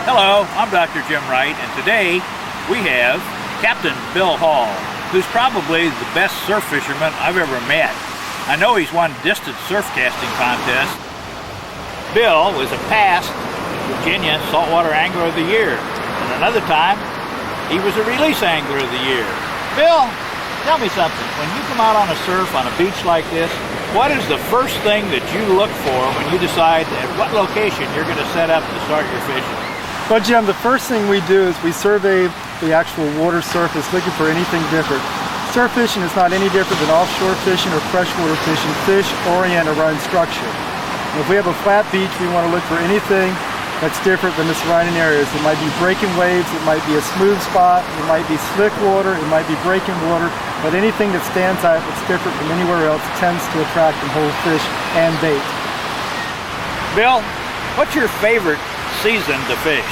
Hello, I'm Dr. Jim Wright, and today we have Captain Bill Hall, who's probably the best surf fisherman I've ever met. I know he's won distance surf casting contests. Bill was a past Virginia Saltwater Angler of the Year, and another time he was a release angler of the year. Bill, tell me something. When you come out on a surf on a beach like this, what is the first thing that you look for when you decide at what location you're going to set up to start your fishing? Well, Jim, the first thing we do is we survey the actual water surface looking for anything different. Surf fishing is not any different than offshore fishing or freshwater fishing. Fish orient around structure. And if we have a flat beach, we want to look for anything that's different than the surrounding areas. It might be breaking waves, it might be a smooth spot, it might be slick water, it might be breaking water, but anything that stands out that's different from anywhere else tends to attract and hold fish and bait. Bill, what's your favorite season to fish?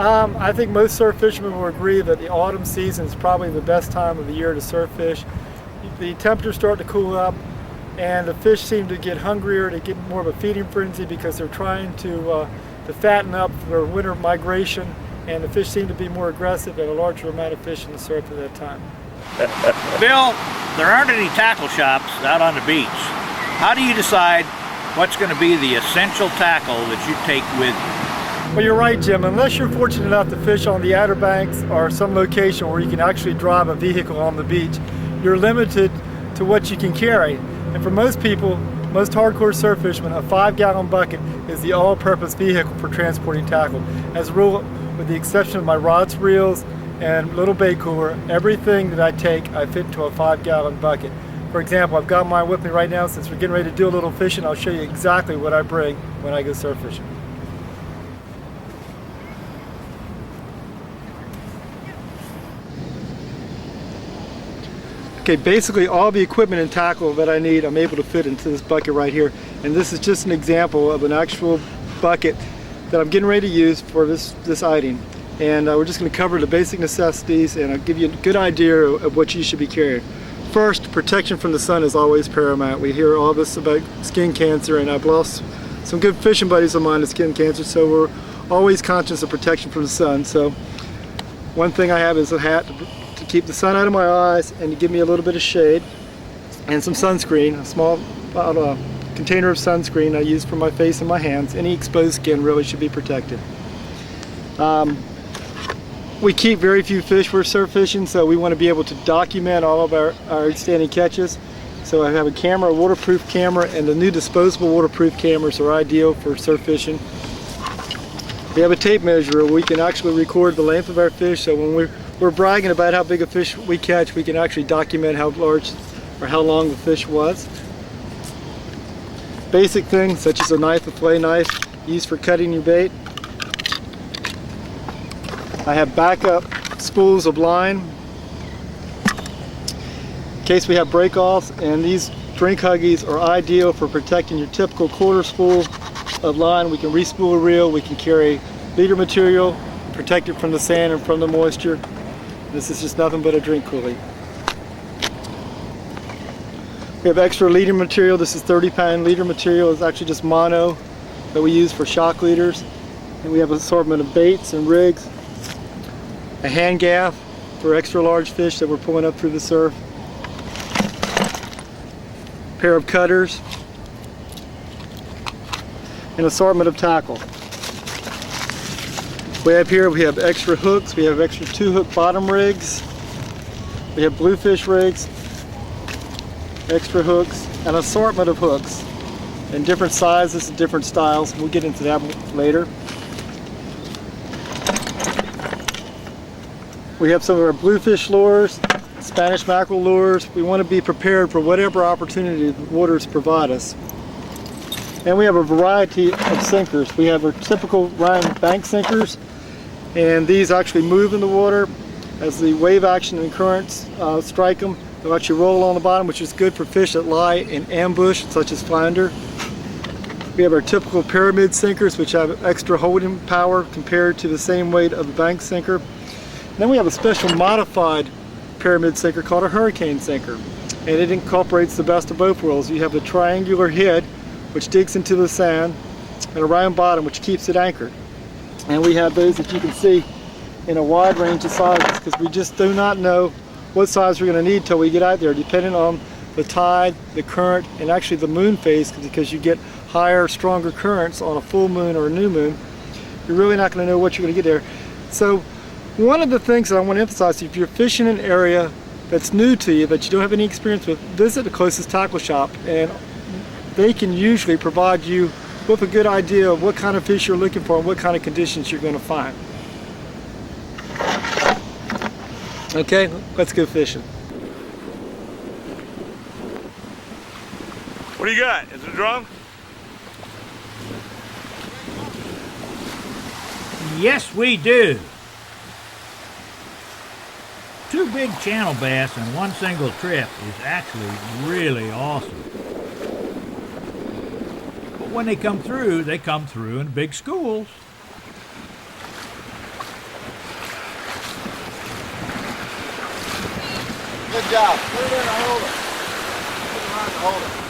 I think most surf fishermen will agree that the autumn season is probably the best time of the year to surf fish. The temperatures start to cool up and the fish seem to get hungrier, to get more of a feeding frenzy because they're trying to fatten up for their winter migration, and the fish seem to be more aggressive and a larger amount of fish in the surf at that time. Bill, there aren't any tackle shops out on the beach. How do you decide what's going to be the essential tackle that you take with you? Well, you're right, Jim. Unless you're fortunate enough to fish on the Outer Banks or some location where you can actually drive a vehicle on the beach, you're limited to what you can carry. And for most people, most hardcore surf fishermen, a 5-gallon bucket is the all-purpose vehicle for transporting tackle. As a rule, with the exception of my rods, reels, and little bait cooler, everything that I take, I fit into a 5-gallon bucket. For example, I've got mine with me right now. Since we're getting ready to do a little fishing, I'll show you exactly what I bring when I go surf fishing. Okay, basically all the equipment and tackle that I need, I'm able to fit into this bucket right here. And this is just an example of an actual bucket that I'm getting ready to use for this item. And we're just going to cover the basic necessities, and I'll give you a good idea of what you should be carrying. First, protection from the sun is always paramount. We hear all this about skin cancer, and I've lost some good fishing buddies of mine to skin cancer, so we're always conscious of protection from the sun. So one thing I have is a hat to keep the sun out of my eyes and to give me a little bit of shade, and some sunscreen, a small container of sunscreen I use for my face and my hands. Any exposed skin really should be protected. We keep very few fish for surf fishing, so we want to be able to document all of our outstanding catches. So I have a camera, a waterproof camera, and the new disposable waterproof cameras are ideal for surf fishing. We have a tape measure where we can actually record the length of our fish, so when we're bragging about how big a fish we catch, we can actually document how large or how long the fish was. Basic things such as a knife, a fillet knife used for cutting your bait. I have backup spools of line in case we have break-offs, and these drink huggies are ideal for protecting your typical quarter spool of line. We can re-spool a reel, we can carry leader material, protect it from the sand and from the moisture. This is just nothing but a drink coolie. We have extra leader material. This is 30-pound leader material. It's actually just mono that we use for shock leaders. And we have an assortment of baits and rigs. A hand gaff for extra large fish that we're pulling up through the surf. A pair of cutters. An assortment of tackle. Way up here we have extra hooks, we have extra 2-hook bottom rigs, we have bluefish rigs, extra hooks, an assortment of hooks in different sizes and different styles. We'll get into that later. We have some of our bluefish lures, Spanish mackerel lures. We want to be prepared for whatever opportunity the waters provide us. And we have a variety of sinkers. We have our typical round bank sinkers, and these actually move in the water as the wave action and currents strike them. They'll actually roll on the bottom, which is good for fish that lie in ambush, such as flounder. We have our typical pyramid sinkers, which have extra holding power compared to the same weight of the bank sinker. And then we have a special modified pyramid sinker called a hurricane sinker, and it incorporates the best of both worlds. You have the triangular head, which digs into the sand, and a round bottom, which keeps it anchored. And we have those that you can see in a wide range of sizes, because we just do not know what size we're going to need till we get out there, depending on the tide, the current, and actually the moon phase, because you get higher, stronger currents on a full moon or a new moon. You're really not going to know what you're going to get there. So one of the things that I want to emphasize, if you're fishing in an area that's new to you, that you don't have any experience with, visit the closest tackle shop, and they can usually provide you with a good idea of what kind of fish you're looking for and what kind of conditions you're going to find. Okay, let's go fishing. What do you got? Is it a drum? Yes, we do. 2 big channel bass in one single trip is actually really awesome. But when they come through in big schools. Good job. Put it in the holder. Put it around the holder.